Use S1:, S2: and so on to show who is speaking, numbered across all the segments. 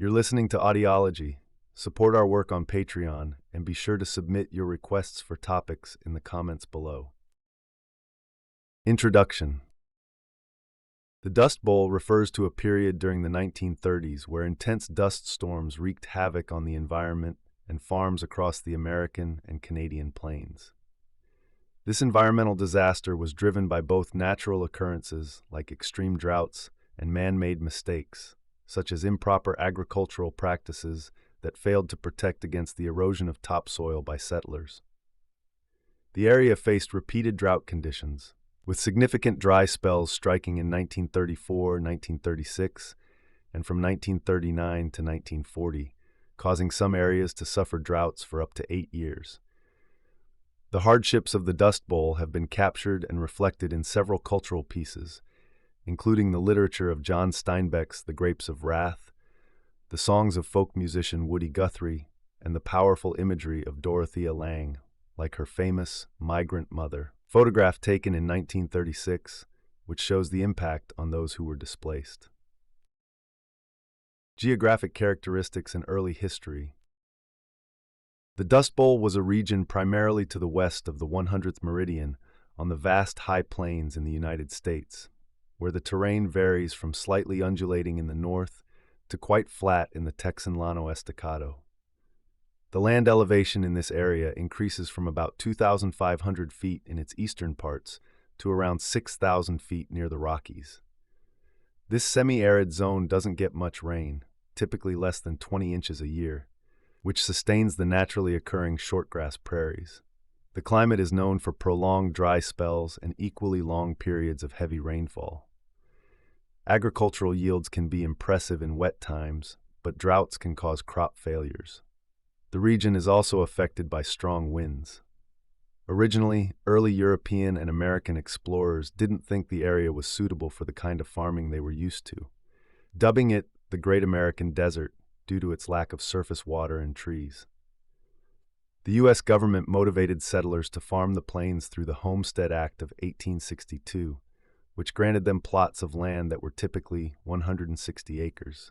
S1: You're listening to Audiology. Support our work on Patreon and be sure to submit your requests for topics in the comments below. Introduction. The Dust Bowl refers to a period during the 1930s where intense dust storms wreaked havoc on the environment and farms across the American and Canadian plains. This environmental disaster was driven by both natural occurrences like extreme droughts and man-made mistakes, such as improper agricultural practices that failed to protect against the erosion of topsoil by settlers. The area faced repeated drought conditions, with significant dry spells striking in 1934-1936 and from 1939 to 1940, causing some areas to suffer droughts for up to 8 years. The hardships of the Dust Bowl have been captured and reflected in several cultural pieces, including the literature of John Steinbeck's The Grapes of Wrath, the songs of folk musician Woody Guthrie, and the powerful imagery of Dorothea Lange, like her famous Migrant Mother, photograph taken in 1936, which shows the impact on those who were displaced. Geographic characteristics and early history. The Dust Bowl was a region primarily to the west of the 100th meridian on the vast high plains in the United States, where the terrain varies from slightly undulating in the north to quite flat in the Texan Llano Estacado. The land elevation in this area increases from about 2,500 feet in its eastern parts to around 6,000 feet near the Rockies. This semi-arid zone doesn't get much rain, typically less than 20 inches a year, which sustains the naturally occurring shortgrass prairies. The climate is known for prolonged dry spells and equally long periods of heavy rainfall. Agricultural yields can be impressive in wet times, but droughts can cause crop failures. The region is also affected by strong winds. Originally, early European and American explorers didn't think the area was suitable for the kind of farming they were used to, dubbing it the Great American Desert due to its lack of surface water and trees. The U.S. government motivated settlers to farm the plains through the Homestead Act of 1862, which granted them plots of land that were typically 160 acres.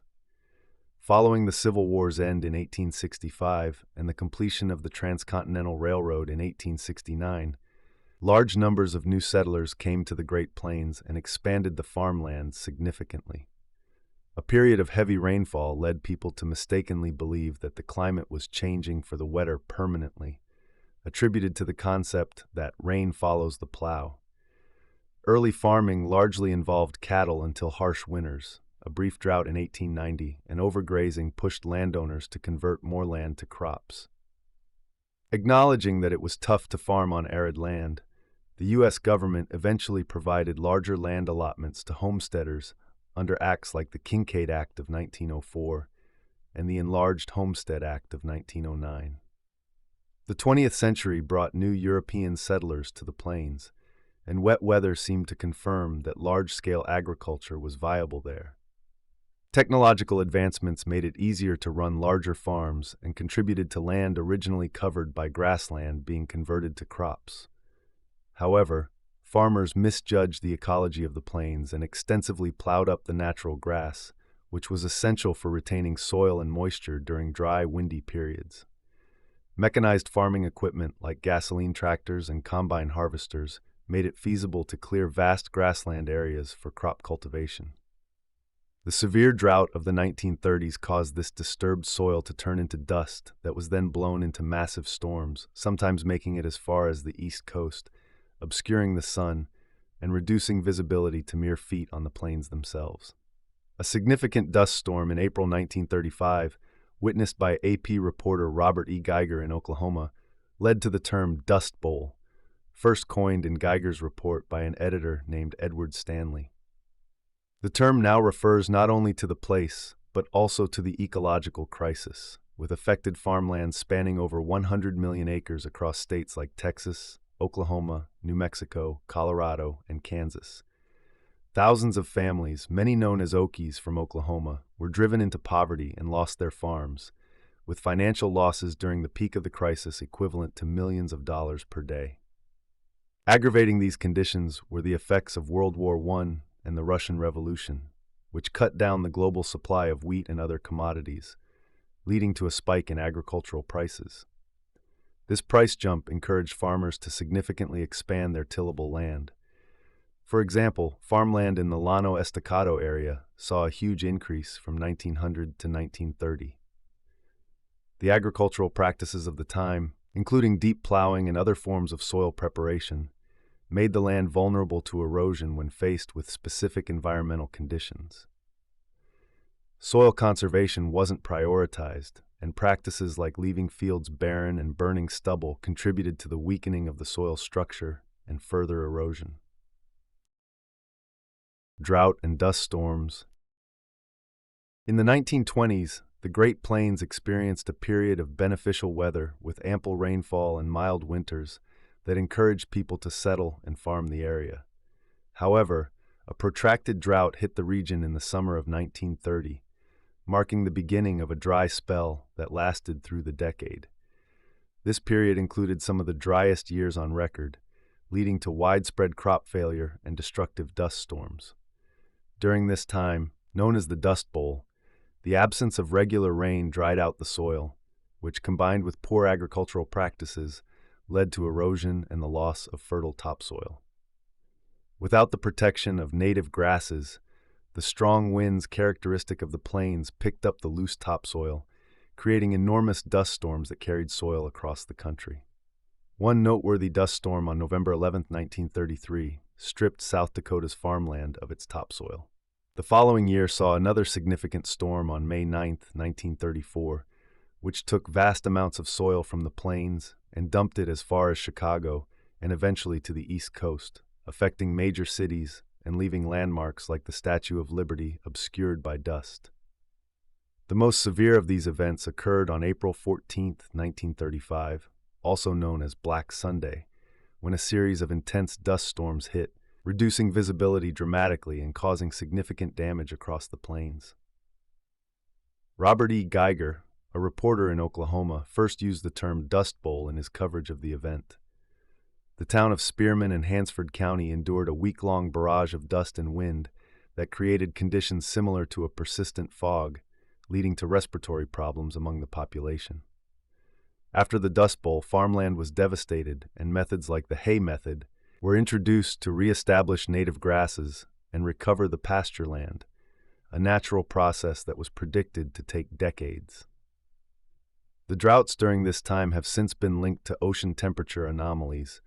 S1: Following the Civil War's end in 1865 and the completion of the Transcontinental Railroad in 1869, large numbers of new settlers came to the Great Plains and expanded the farmland significantly. A period of heavy rainfall led people to mistakenly believe that the climate was changing for the wetter permanently, attributed to the concept that rain follows the plow. Early farming largely involved cattle until harsh winters, a brief drought in 1890, and overgrazing pushed landowners to convert more land to crops. Acknowledging that it was tough to farm on arid land, the U.S. government eventually provided larger land allotments to homesteaders under acts like the Kincaid Act of 1904 and the Enlarged Homestead Act of 1909. The 20th century brought new European settlers to the plains, and wet weather seemed to confirm that large-scale agriculture was viable there. Technological advancements made it easier to run larger farms and contributed to land originally covered by grassland being converted to crops. However, farmers misjudged the ecology of the plains and extensively plowed up the natural grass, which was essential for retaining soil and moisture during dry, windy periods. Mechanized farming equipment like gasoline tractors and combine harvesters made it feasible to clear vast grassland areas for crop cultivation. The severe drought of the 1930s caused this disturbed soil to turn into dust that was then blown into massive storms, sometimes making it as far as the East Coast, obscuring the sun, and reducing visibility to mere feet on the plains themselves. A significant dust storm in April 1935, witnessed by AP reporter Robert E. Geiger in Oklahoma, led to the term Dust Bowl, first coined in Geiger's report by an editor named Edward Stanley. The term now refers not only to the place, but also to the ecological crisis, with affected farmland spanning over 100 million acres across states like Texas, Oklahoma, New Mexico, Colorado, and Kansas. Thousands of families, many known as Okies from Oklahoma, were driven into poverty and lost their farms, with financial losses during the peak of the crisis equivalent to millions of dollars per day. Aggravating these conditions were the effects of World War I and the Russian Revolution, which cut down the global supply of wheat and other commodities, leading to a spike in agricultural prices. This price jump encouraged farmers to significantly expand their tillable land. For example, farmland in the Llano Estacado area saw a huge increase from 1900 to 1930. The agricultural practices of the time, including deep plowing and other forms of soil preparation, made the land vulnerable to erosion when faced with specific environmental conditions. Soil conservation wasn't prioritized, and practices like leaving fields barren and burning stubble contributed to the weakening of the soil structure and further erosion. Drought and dust storms. In the 1920s, the Great Plains experienced a period of beneficial weather with ample rainfall and mild winters that encouraged people to settle and farm the area. However, a protracted drought hit the region in the summer of 1930, marking the beginning of a dry spell that lasted through the decade. This period included some of the driest years on record, leading to widespread crop failure and destructive dust storms. During this time, known as the Dust Bowl, the absence of regular rain dried out the soil, which, combined with poor agricultural practices, led to erosion and the loss of fertile topsoil. Without the protection of native grasses, the strong winds characteristic of the plains picked up the loose topsoil, creating enormous dust storms that carried soil across the country. One noteworthy dust storm on November 11, 1933, stripped South Dakota's farmland of its topsoil. The following year saw another significant storm on May 9, 1934, which took vast amounts of soil from the plains and dumped it as far as Chicago and eventually to the East Coast, affecting major cities and leaving landmarks like the Statue of Liberty obscured by dust. The most severe of these events occurred on April 14, 1935, also known as Black Sunday, when a series of intense dust storms hit, reducing visibility dramatically and causing significant damage across the plains. Robert E. Geiger, a reporter in Oklahoma, first used the term Dust Bowl in his coverage of the event. The town of Spearman in Hansford County endured a week-long barrage of dust and wind that created conditions similar to a persistent fog, leading to respiratory problems among the population. After the Dust Bowl, farmland was devastated, and methods like the hay method were introduced to reestablish native grasses and recover the pasture land, a natural process that was predicted to take decades. The droughts during this time have since been linked to ocean temperature anomalies,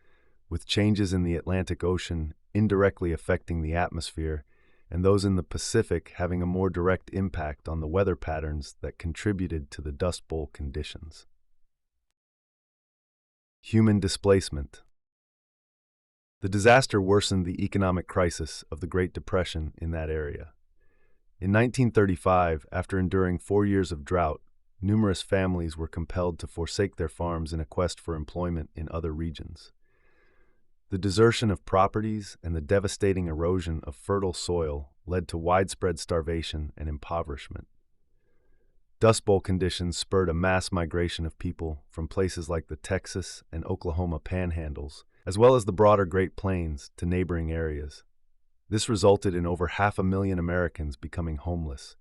S1: with changes in the Atlantic Ocean indirectly affecting the atmosphere and those in the Pacific having a more direct impact on the weather patterns that contributed to the Dust Bowl conditions. Human displacement. The disaster worsened the economic crisis of the Great Depression in that area. In 1935, after enduring 4 years of drought, numerous families were compelled to forsake their farms in a quest for employment in other regions. The desertion of properties and the devastating erosion of fertile soil led to widespread starvation and impoverishment. Dust Bowl conditions spurred a mass migration of people from places like the Texas and Oklahoma panhandles, as well as the broader Great Plains, to neighboring areas. This resulted in over 500,000 Americans becoming homeless.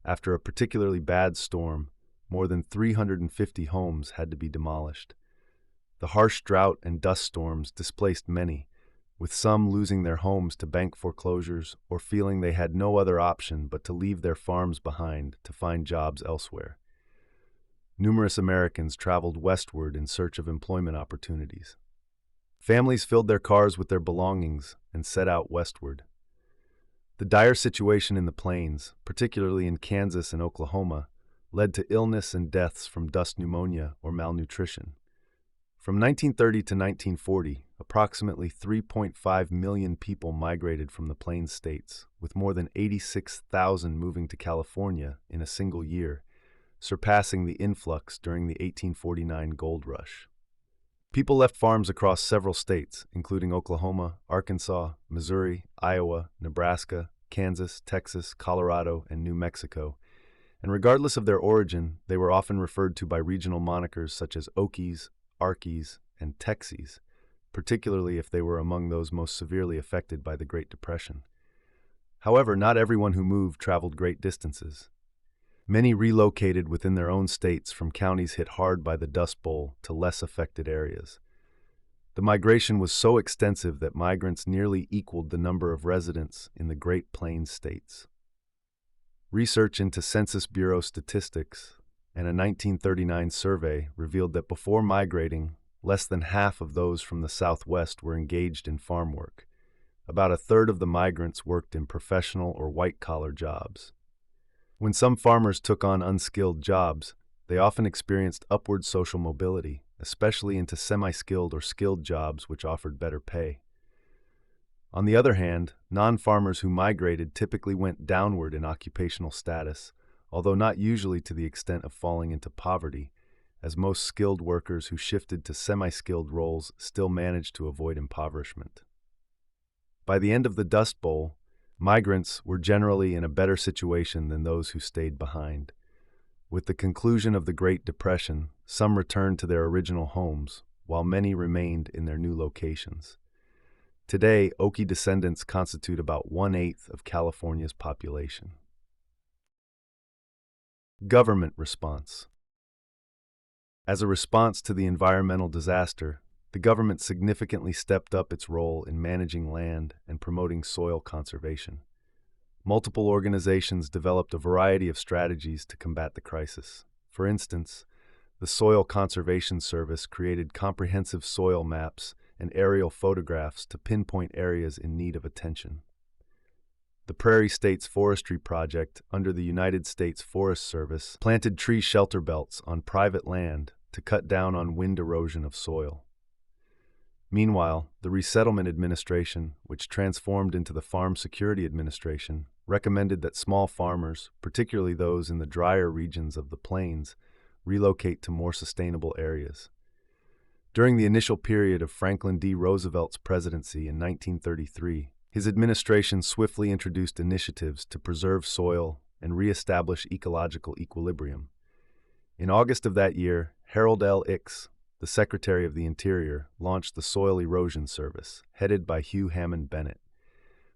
S1: After a particularly bad storm, more than 350 homes had to be demolished. The harsh drought and dust storms displaced many, with some losing their homes to bank foreclosures or feeling they had no other option but to leave their farms behind to find jobs elsewhere. Numerous Americans traveled westward in search of employment opportunities. Families filled their cars with their belongings and set out westward. The dire situation in the plains, particularly in Kansas and Oklahoma, led to illness and deaths from dust pneumonia or malnutrition. From 1930 to 1940, approximately 3.5 million people migrated from the Plains states, with more than 86,000 moving to California in a single year, surpassing the influx during the 1849 gold rush. People left farms across several states, including Oklahoma, Arkansas, Missouri, Iowa, Nebraska, Kansas, Texas, Colorado, and New Mexico, and regardless of their origin, they were often referred to by regional monikers such as Okies, Arkies, and Texies, particularly if they were among those most severely affected by the Great Depression. However, not everyone who moved traveled great distances. Many relocated within their own states from counties hit hard by the Dust Bowl to less affected areas. The migration was so extensive that migrants nearly equaled the number of residents in the Great Plains states. Research into Census Bureau statistics and a 1939 survey revealed that before migrating, less than half of those from the Southwest were engaged in farm work. About a third of the migrants worked in professional or white-collar jobs. When some farmers took on unskilled jobs, they often experienced upward social mobility, especially into semi-skilled or skilled jobs which offered better pay. On the other hand, non-farmers who migrated typically went downward in occupational status, although not usually to the extent of falling into poverty, as most skilled workers who shifted to semi-skilled roles still managed to avoid impoverishment. By the end of the Dust Bowl, migrants were generally in a better situation than those who stayed behind. With the conclusion of the Great Depression, some returned to their original homes, while many remained in their new locations. Today, Okie descendants constitute about 1/8 of California's population. Government response. As a response to the environmental disaster, the government significantly stepped up its role in managing land and promoting soil conservation. Multiple organizations developed a variety of strategies to combat the crisis. For instance, the Soil Conservation Service created comprehensive soil maps and aerial photographs to pinpoint areas in need of attention. The Prairie States Forestry Project, under the United States Forest Service, planted tree shelter belts on private land to cut down on wind erosion of soil. Meanwhile, the Resettlement Administration, which transformed into the Farm Security Administration, recommended that small farmers, particularly those in the drier regions of the plains, relocate to more sustainable areas. During the initial period of Franklin D. Roosevelt's presidency in 1933, his administration swiftly introduced initiatives to preserve soil and reestablish ecological equilibrium. In August of that year, Harold L. Ickes, the Secretary of the Interior, launched the Soil Erosion Service, headed by Hugh Hammond Bennett.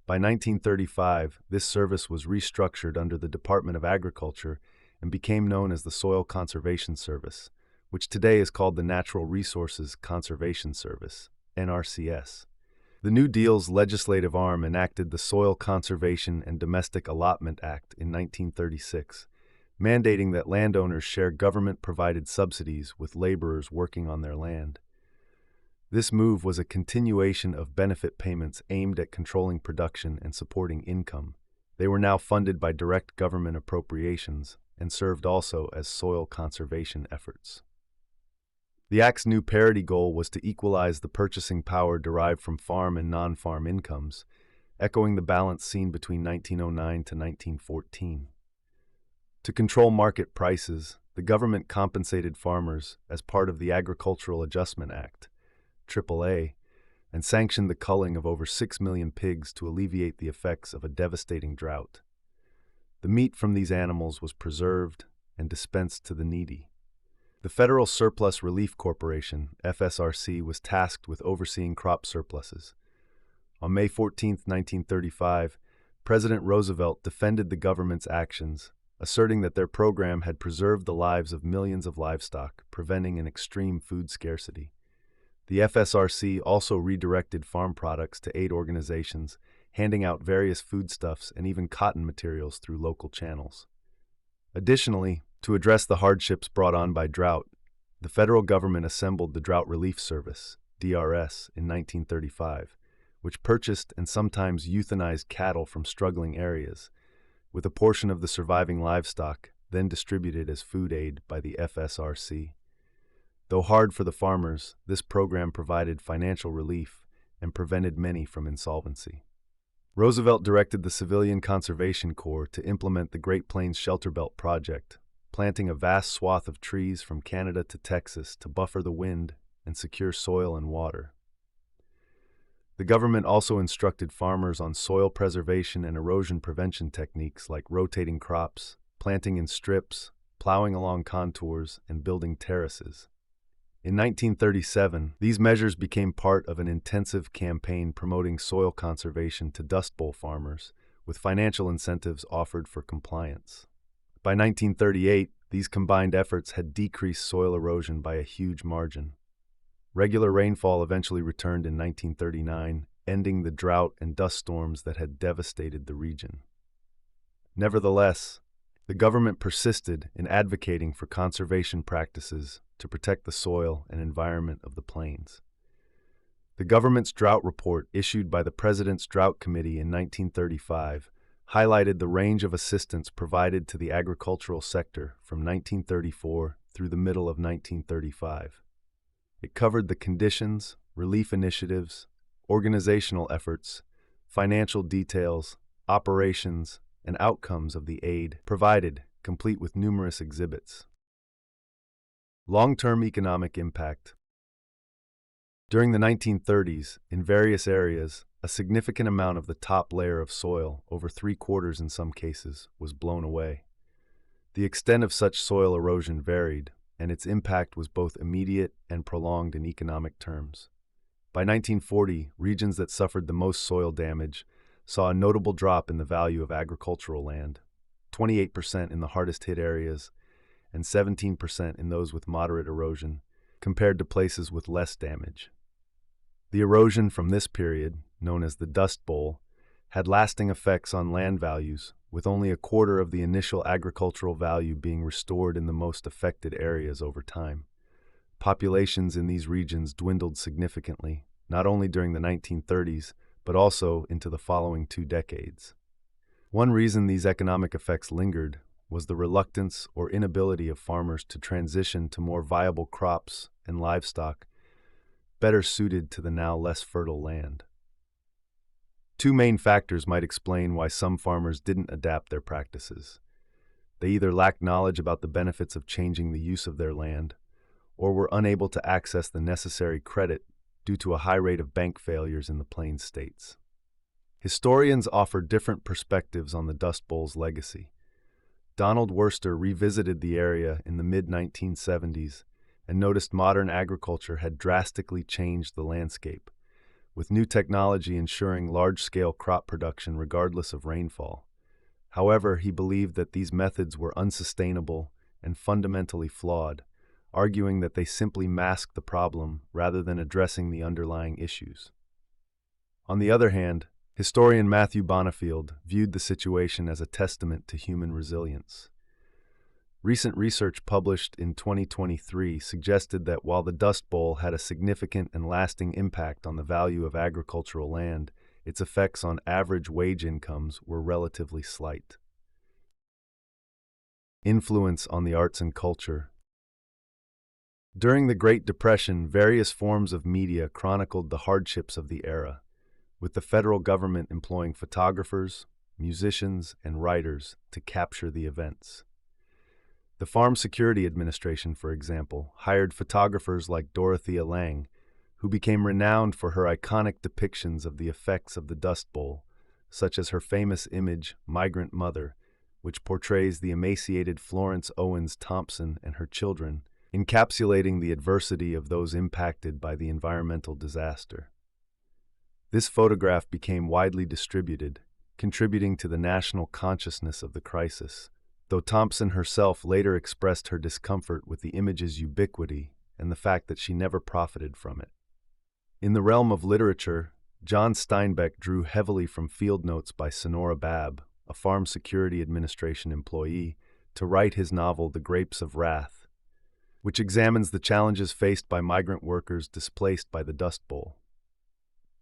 S1: By 1935, this service was restructured under the Department of Agriculture and became known as the Soil Conservation Service, which today is called the Natural Resources Conservation Service, NRCS. The New Deal's legislative arm enacted the Soil Conservation and Domestic Allotment Act in 1936, mandating that landowners share government-provided subsidies with laborers working on their land. This move was a continuation of benefit payments aimed at controlling production and supporting income. They were now funded by direct government appropriations and served also as soil conservation efforts. The Act's new parity goal was to equalize the purchasing power derived from farm and non-farm incomes, echoing the balance seen between 1909 to 1914. To control market prices, the government compensated farmers as part of the Agricultural Adjustment Act, AAA, and sanctioned the culling of over 6 million pigs to alleviate the effects of a devastating drought. The meat from these animals was preserved and dispensed to the needy. The Federal Surplus Relief Corporation, FSRC, was tasked with overseeing crop surpluses. On May 14, 1935, President Roosevelt defended the government's actions, asserting that their program had preserved the lives of millions of livestock, preventing an extreme food scarcity. The FSRC also redirected farm products to aid organizations, handing out various foodstuffs and even cotton materials through local channels. Additionally, to address the hardships brought on by drought, the federal government assembled the Drought Relief Service, DRS, in 1935, which purchased and sometimes euthanized cattle from struggling areas, with a portion of the surviving livestock then distributed as food aid by the FSRC. Though hard for the farmers, this program provided financial relief and prevented many from insolvency. Roosevelt directed the Civilian Conservation Corps to implement the Great Plains Shelter Belt Project, planting a vast swath of trees from Canada to Texas to buffer the wind and secure soil and water. The government also instructed farmers on soil preservation and erosion prevention techniques like rotating crops, planting in strips, plowing along contours, and building terraces. In 1937, these measures became part of an intensive campaign promoting soil conservation to Dust Bowl farmers, with financial incentives offered for compliance. By 1938, these combined efforts had decreased soil erosion by a huge margin. Regular rainfall eventually returned in 1939, ending the drought and dust storms that had devastated the region. Nevertheless, the government persisted in advocating for conservation practices to protect the soil and environment of the plains. The government's drought report, issued by the President's Drought Committee in 1935, highlighted the range of assistance provided to the agricultural sector from 1934 through the middle of 1935. It covered the conditions, relief initiatives, organizational efforts, financial details, operations, and outcomes of the aid provided, complete with numerous exhibits. Long-term economic impact. During the 1930s, in various areas, a significant amount of the top layer of soil, over 3/4 in some cases, was blown away. The extent of such soil erosion varied, and its impact was both immediate and prolonged in economic terms. By 1940, regions that suffered the most soil damage saw a notable drop in the value of agricultural land, 28% in the hardest hit areas and 17% in those with moderate erosion, compared to places with less damage. The erosion from this period, known as the Dust Bowl, had lasting effects on land values, with only a quarter of the initial agricultural value being restored in the most affected areas over time. Populations in these regions dwindled significantly, not only during the 1930s, but also into the following 2 decades. One reason these economic effects lingered was the reluctance or inability of farmers to transition to more viable crops and livestock, better suited to the now less fertile land. 2 main factors might explain why some farmers didn't adapt their practices. They either lacked knowledge about the benefits of changing the use of their land, or were unable to access the necessary credit due to a high rate of bank failures in the Plains states. Historians offer different perspectives on the Dust Bowl's legacy. Donald Worster revisited the area in the mid-1970s and noticed modern agriculture had drastically changed the landscape, with new technology ensuring large-scale crop production regardless of rainfall. However, he believed that these methods were unsustainable and fundamentally flawed, arguing that they simply masked the problem rather than addressing the underlying issues. On the other hand, historian Matthew Bonifield viewed the situation as a testament to human resilience. Recent research published in 2023 suggested that while the Dust Bowl had a significant and lasting impact on the value of agricultural land, its effects on average wage incomes were relatively slight. Influence on the arts and culture. During the Great Depression, various forms of media chronicled the hardships of the era, with the federal government employing photographers, musicians, and writers to capture the events. The Farm Security Administration, for example, hired photographers like Dorothea Lange, who became renowned for her iconic depictions of the effects of the Dust Bowl, such as her famous image, Migrant Mother, which portrays the emaciated Florence Owens Thompson and her children, encapsulating the adversity of those impacted by the environmental disaster. This photograph became widely distributed, contributing to the national consciousness of the crisis, though Thompson herself later expressed her discomfort with the image's ubiquity and the fact that she never profited from it. In the realm of literature, John Steinbeck drew heavily from field notes by Sonora Babb, a Farm Security Administration employee, to write his novel The Grapes of Wrath, which examines the challenges faced by migrant workers displaced by the Dust Bowl.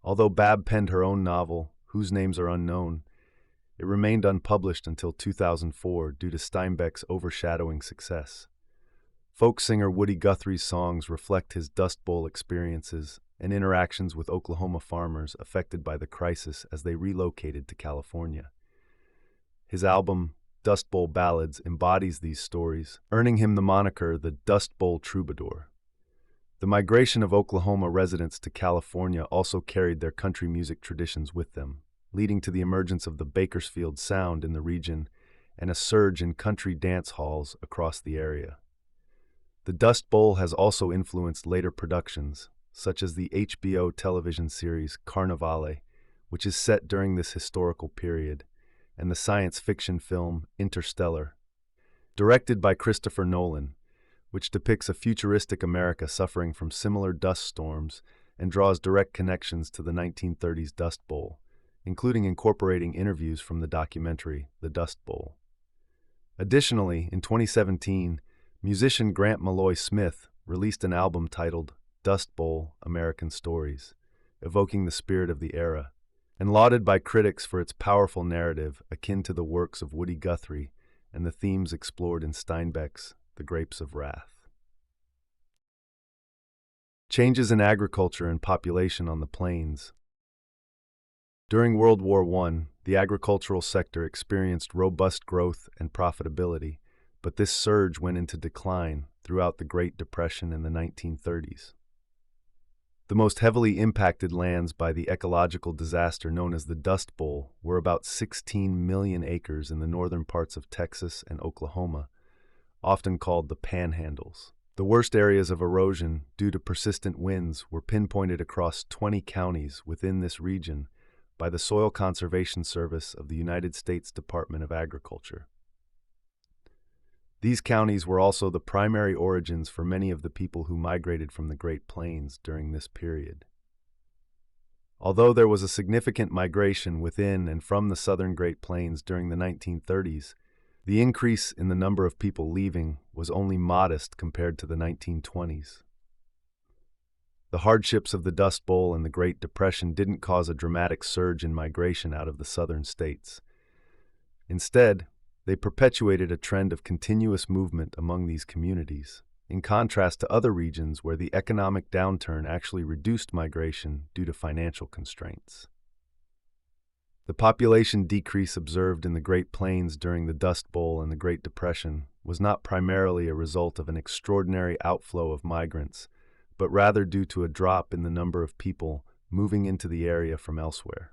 S1: Although Babb penned her own novel, whose names are unknown, it remained unpublished until 2004 due to Steinbeck's overshadowing success. Folk singer Woody Guthrie's songs reflect his Dust Bowl experiences and interactions with Oklahoma farmers affected by the crisis as they relocated to California. His album, Dust Bowl Ballads, embodies these stories, earning him the moniker the Dust Bowl Troubadour. The migration of Oklahoma residents to California also carried their country music traditions with them, leading to the emergence of the Bakersfield sound in the region and a surge in country dance halls across the area. The Dust Bowl has also influenced later productions, such as the HBO television series Carnivale, which is set during this historical period, and the science fiction film Interstellar, directed by Christopher Nolan, which depicts a futuristic America suffering from similar dust storms and draws direct connections to the 1930s Dust Bowl, including incorporating interviews from the documentary The Dust Bowl. Additionally, in 2017, musician Grant Malloy Smith released an album titled Dust Bowl: American Stories, evoking the spirit of the era, and lauded by critics for its powerful narrative akin to the works of Woody Guthrie and the themes explored in Steinbeck's The Grapes of Wrath. Changes in agriculture and population on the plains. During World War I, the agricultural sector experienced robust growth and profitability, but this surge went into decline throughout the Great Depression in the 1930s. The most heavily impacted lands by the ecological disaster known as the Dust Bowl were about 16 million acres in the northern parts of Texas and Oklahoma, often called the Panhandles. The worst areas of erosion due to persistent winds were pinpointed across 20 counties within this region by the Soil Conservation Service of the United States Department of Agriculture. These counties were also the primary origins for many of the people who migrated from the Great Plains during this period. Although there was a significant migration within and from the southern Great Plains during the 1930s, the increase in the number of people leaving was only modest compared to the 1920s. The hardships of the Dust Bowl and the Great Depression didn't cause a dramatic surge in migration out of the southern states. Instead, they perpetuated a trend of continuous movement among these communities, in contrast to other regions where the economic downturn actually reduced migration due to financial constraints. The population decrease observed in the Great Plains during the Dust Bowl and the Great Depression was not primarily a result of an extraordinary outflow of migrants, but rather due to a drop in the number of people moving into the area from elsewhere.